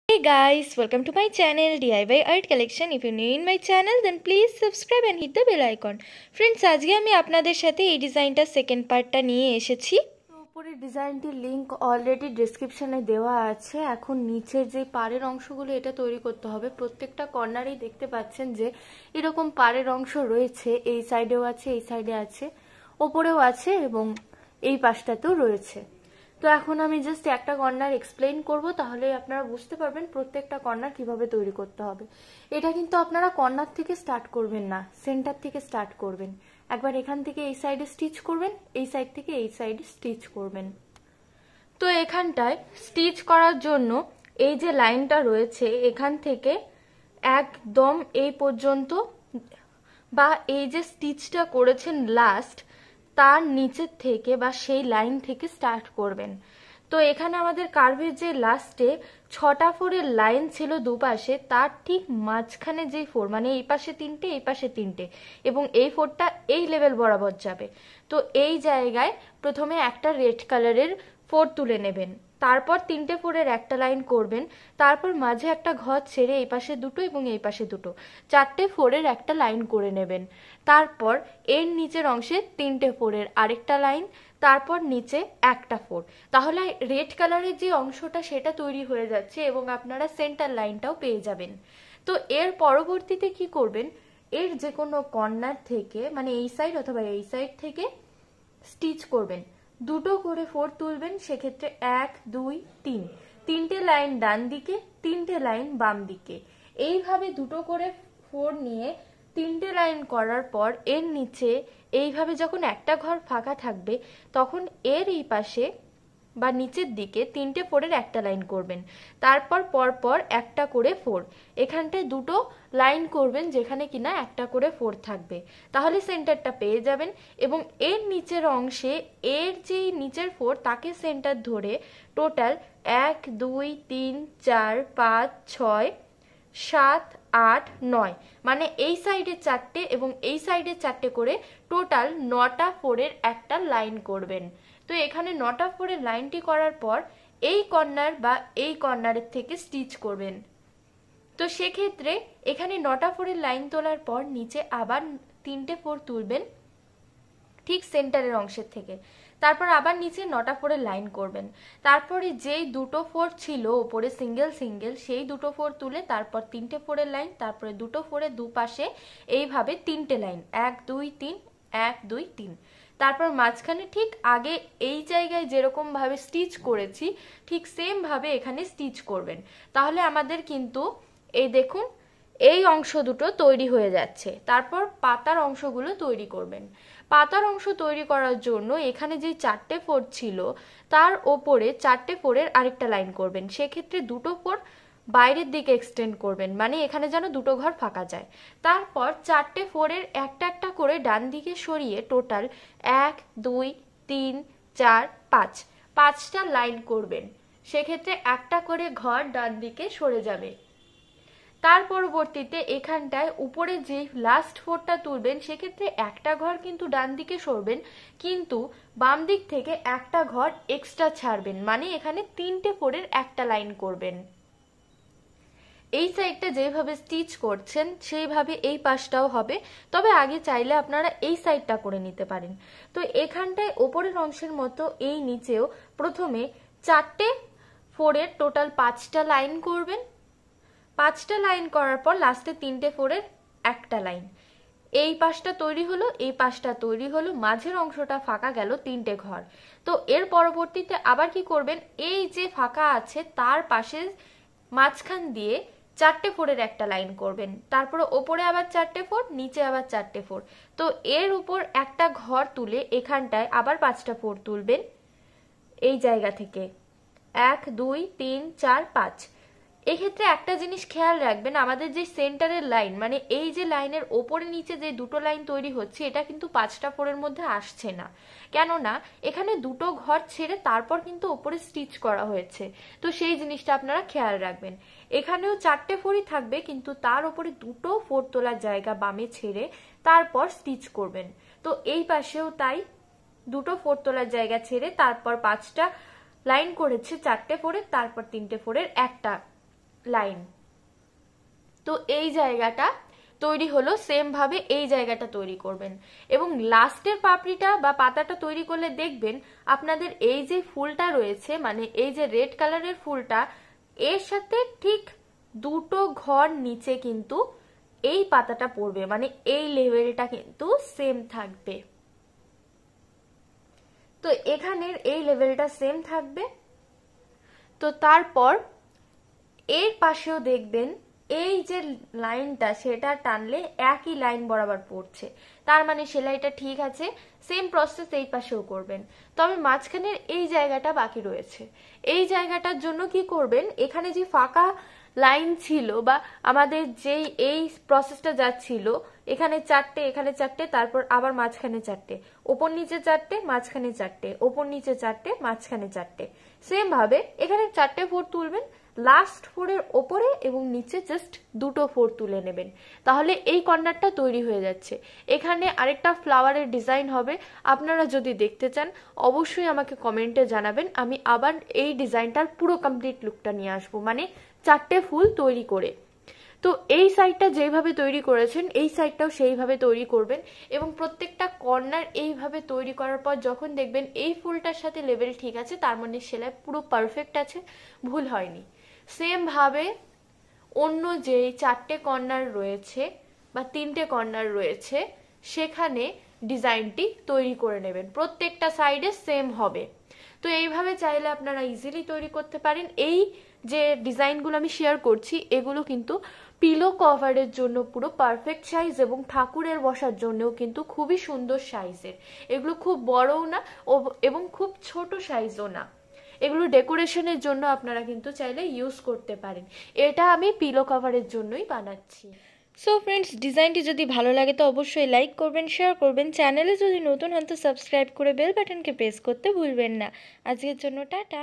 Hey guys, welcome to my channel DIY Art Collection. If you're new in my channel then please subscribe and hit the bell icon. Friends, আজকে আমি আপনাদের সাথে এই ডিজাইনটা second পার্টটা নিয়ে এসেছি। উপরে ডিজাইনটির লিংক অলরেডি ডেসক্রিপশনে দেওয়া আছে। এখন নিচের যে পাড়ের অংশগুলো এটা তৈরি করতে হবে। প্রত্যেকটা কর্নারেই দেখতে পাচ্ছেন যে এরকম পাড়ের অংশ রয়েছে, এই সাইডেও আছে, এই সাইডে আছে, ওপরেও আছে এবং এই পাশটাতেও রয়েছে। তো এখন আমি জাস্ট একটা কর্নার এক্সপ্লেইন করব, তাহলে আপনারা বুঝতে পারবেন প্রত্যেকটা কর্নার কিভাবে তৈরি করতে হবে। এটা কিন্তু আপনারা কর্নার থেকে স্টার্ট করবেন না, সেন্টার থেকে স্টার্ট করবেন। একবার এখান থেকে এই সাইডে স্টিচ করবেন, এই সাইড থেকে এই সাইডে স্টিচ করবেন। তো এখানটায় স্টিচ করার জন্য এই যে লাইনটা রয়েছে এখান থেকে একদম এই পর্যন্ত বা এই যে স্টিচটা করেছেন লাস্ট তার নিচের থেকে বা সেই লাইন থেকে স্টার্ট করবেন। তো এখানে আমাদের কার্ভের যে লাস্টে 6টা ফোরের লাইন ছিল দুপাশে, তার ঠিক মাঝখানে যেই ফোর, মানে এই পাশে 3টে এই পাশে 3টে এবং এই ফোরটা এই লেভেল বরাবর যাবে। তো এই জায়গায় প্রথমে একটা রেড কালারের ফোর তুলে নেবেন, তারপর 3টে ফোরের একটা লাইন করবেন, তারপর মাঝে একটা ঘর ছেড়ে এই পাশে দুটো এবং এই পাশে দুটো, 4টে ফোরের একটা লাইন করে নেবেন। তারপর এর নিচের অংশে 3টে ফোরের আরেকটা লাইন, তারপর নিচে একটা ফোর। তাহলে রেড কালারের যে অংশটা সেটা তৈরি হয়ে যাচ্ছে এবং আপনারা সেন্টার লাইনটাও পেয়ে যাবেন। তো এর পরবর্তীতে কি করবেন, এর যে কোনো কর্নার থেকে, মানে এই সাইড অথবা এই সাইড থেকে স্টিচ করবেন, দুটো করে ফোর তুলবেন। সেক্ষেত্রে 1 2 3, 3টে লাইন ডান দিকে, 3টে লাইন বাম দিকে, এইভাবে দুটো করে ফোর নিয়ে 3টে লাইন করার পর এর নিচে এইভাবে যখন একটা ঘর ফাঁকা থাকবে তখন এর এই পাশে বা নিচের দিকে 3টে ফোরের একটা লাইন করবেন, তারপর পরপর একটা করে ফোর, এখানটায় দুটো লাইন করবেন যেখানে কিনা একটা করে ফোর থাকবে, তাহলে সেন্টারটা পেয়ে যাবেন। এবং এর নিচের অংশে এর যে নিচের ফোর তাকে সেন্টার ধরে টোটাল 1 2 3 4 5 6 7 8 9, মানে এই সাইডে 4টে এবং এই সাইডে 4টে করে টোটাল 9টা ফোরের একটা লাইন করবেন। তো এখানে 9টা ফোরের লাইনটি করার পর এই কর্নার বা এই কর্নারের থেকে স্টিচ করবেন। তো সেক্ষেত্রে এখানে 9টা ফোরের লাইন তোলার পর নিচে আবার 3টে ফোর তুলবেন ঠিক সেন্টারের অংশের থেকে, তারপর আবার নিচে 9টা ফোরের লাইন করবেন। তারপরে যেই দুটো ফোর ছিল ওপরে সিঙ্গেল সিঙ্গেল, সেই দুটো ফোর তুলে তারপর 3টে ফোরের লাইন, তারপরে দুটো ফোরের দুপাশে এইভাবে 3টে লাইন, 1 2 3 1 2 3, তারপর মাঝখানে ঠিক আগে এই জায়গায় যেরকম ভাবে স্টিচ করেছি ঠিক সেম ভাবে এখানে স্টিচ করবেন। তাহলে আমাদের কিন্তু এই দেখুন এই অংশ দুটো তৈরি হয়ে যাচ্ছে। তারপর পাতার অংশগুলো তৈরি করবেন। পাতার অংশ তৈরি করার জন্য এখানে যে 4টে ফোর ছিল তার ওপরে 4টে ফোরের আরেকটা লাইন করবেন। সেক্ষেত্রে দুটো ফোর বাইরের দিকে এক্সটেন্ড করবেন, মানে এখানে যেন দুটো ঘর ফাঁকা যায়। তারপর 4টে ফোরের একটা একটা করে ডান দিকে সরিয়ে টোটাল 1 2 3 4 5, 5টা লাইন করবেন। সেক্ষেত্রে একটা করে ঘর ডান দিকে সরে যাবে। তার পরবর্তীতে এখানটায় উপরে যে লাস্ট ফোরটা তুলবেন সেক্ষেত্রে একটা ঘর কিন্তু ডান দিকে সরবেন, কিন্তু বাম দিক থেকে একটা ঘর এক্সট্রা ছাড়বেন, মানে এখানে 3টে ফোরের একটা লাইন করবেন। এই সাইডটা যেভাবে স্টিচ করছেন সেইভাবে এই পাশটাও হবে, তবে আগে চাইলে আপনারা এই সাইডটা করে নিতে পারেন। তো এখানটায় ওপরের অংশের মতো এই নিচেও প্রথমে 4টে ফোরের টোটাল 5টা লাইন করবেন। 5টা লাইন করার পর লাস্টে 3টে ফোরের একটা লাইন, এই পাশটা তৈরি হলো, এই পাশটা তৈরি হলো, মাঝের অংশটা ফাঁকা গেল 3টে ঘর। তো এর পরবর্তীতে আবার কি করবেন, এই যে ফাঁকা আছে তার পাশে মাঝখান দিয়ে 4টে ফোরের একটা লাইন করবেন, তারপর ওপরে আবার 4টে ফোর, নিচে আবার 4টে ফোর। তো এর উপর একটা ঘর তুলে এখানটায় আবার 5টা ফোর তুলবেন এই জায়গা থেকে, 1 2 3 4 5। এক্ষেত্রে একটা জিনিস খেয়াল রাখবেন, আমাদের যে সেন্টারের লাইন, মানে এই যে লাইনের ওপরে নিচে যে দুটো লাইন তৈরি হচ্ছে এটা কিন্তু 5টা ফোরের মধ্যে আসছে না, কেননা এখানে দুটো ঘর ছেড়ে তারপর কিন্তু ওপরে স্টিচ করা হয়েছে। তো সেই জিনিসটা আপনারা খেয়াল রাখবেন। এখানেও 4টে ফোরই থাকবে কিন্তু তার উপরে দুটো ফোর তোলার জায়গা বামে ছেড়ে তারপর স্টিচ করবেন। তো এই পাশেও তাই, দুটো ফোর তোলার জায়গা ছেড়ে তারপর 5টা লাইন করেছে 4টে ফোরের, তারপর 3টে ফোরের একটা লাইন। তো এই জায়গাটা তৈরি হলো, সেম ভাবে এই জায়গাটা তৈরি করবেন। এবং লাস্টের পাপড়িটা বা পাতাটা তৈরি করলে দেখবেন আপনাদের এই যে ফুলটা রয়েছে, মানে এই যে রেড কালারের ফুলটা, এর সাথে ঠিক দুটো ঘর নিচে কিন্তু এই পাতাটা পড়বে, মানে এই লেভেলটা কিন্তু সেম থাকবে। তো এখানের এই লেভেলটা সেম থাকবে। তো তারপর এর পাশেও দেখবেন এই যে লাইনটা সেটা টানলে একই লাইন বরাবর পড়ছে, তার মানে সেলাইটা ঠিক আছে। সেম প্রসেস এই পাশেও করবেন। তবে মাঝখানের এই জায়গাটা বাকি রয়েছে। এই জায়গাটার জন্য কি করবেন, এখানে যে ফাঁকা লাইন ছিল বা আমাদের যেই এই প্রসেসটা যাচ্ছিল, এখানে চারটে, এখানে চারটে, তারপর আবার মাঝখানে চারটে, ওপর নিচে চারটে, মাঝখানে চারটে, ওপর নিচে চারটে, মাঝখানে চারটে, সেম ভাবে এখানে চারটে ফোর তুলবেন, লাস্ট ফোরের ওপরে এবং নিচে জাস্ট দুটো ফোর তুলে নেবেন, তাহলে এই কর্নারটা তৈরি হয়ে যাচ্ছে। এখানে আরেকটা ফ্লাওয়ারের ডিজাইন হবে, আপনারা যদি দেখতে চান অবশ্যই আমাকে কমেন্টে জানাবেন, আমি আবার এই ডিজাইনটার পুরো কমপ্লিট লুকটা নিয়ে আসবো, মানে চারটে ফুল তৈরি করে। তো এই সাইডটা যেভাবে তৈরি করেছেন এই সাইডটাও সেইভাবে তৈরি করবেন, এবং প্রত্যেকটা কর্নার এইভাবে তৈরি করার পর যখন দেখবেন এই ফুলটার সাথে লেভেল ঠিক আছে, তার মানে সেলাই পুরো পারফেক্ট আছে, ভুল হয়নি। সেম ভাবে অন্য যে চারটে কর্নার রয়েছে বা তিনটে কর্নার রয়েছে সেখানে ডিজাইনটি তৈরি করে নেবেন, প্রত্যেকটা সাইডে সেম হবে। তো এইভাবে চাইলে আপনারা ইজিলি তৈরি করতে পারেন। এই যে ডিজাইনগুলো আমি শেয়ার করছি এগুলো কিন্তু পিলো কভারের জন্য পুরো পারফেক্ট সাইজ, এবং ঠাকুরের বসার জন্যও কিন্তু খুবই সুন্দর সাইজের। এগুলো খুব বড়ও না এবং খুব ছোট সাইজও না, এগুলো ডেকোরেশনের জন্য আপনারা কিন্তু চাইলে ইউজ করতে পারেন। এটা আমি পিলো কভারের জন্যই বানাচ্ছি। সো ফ্রেন্ডস, ডিজাইনটি যদি ভালো লাগে তো অবশ্যই লাইক করবেন, শেয়ার করবেন, চ্যানেলে যদি নতুন হন তো সাবস্ক্রাইব করে বেল বাটনকে প্রেস করতে ভুলবেন না। আজকের জন্য টাটা।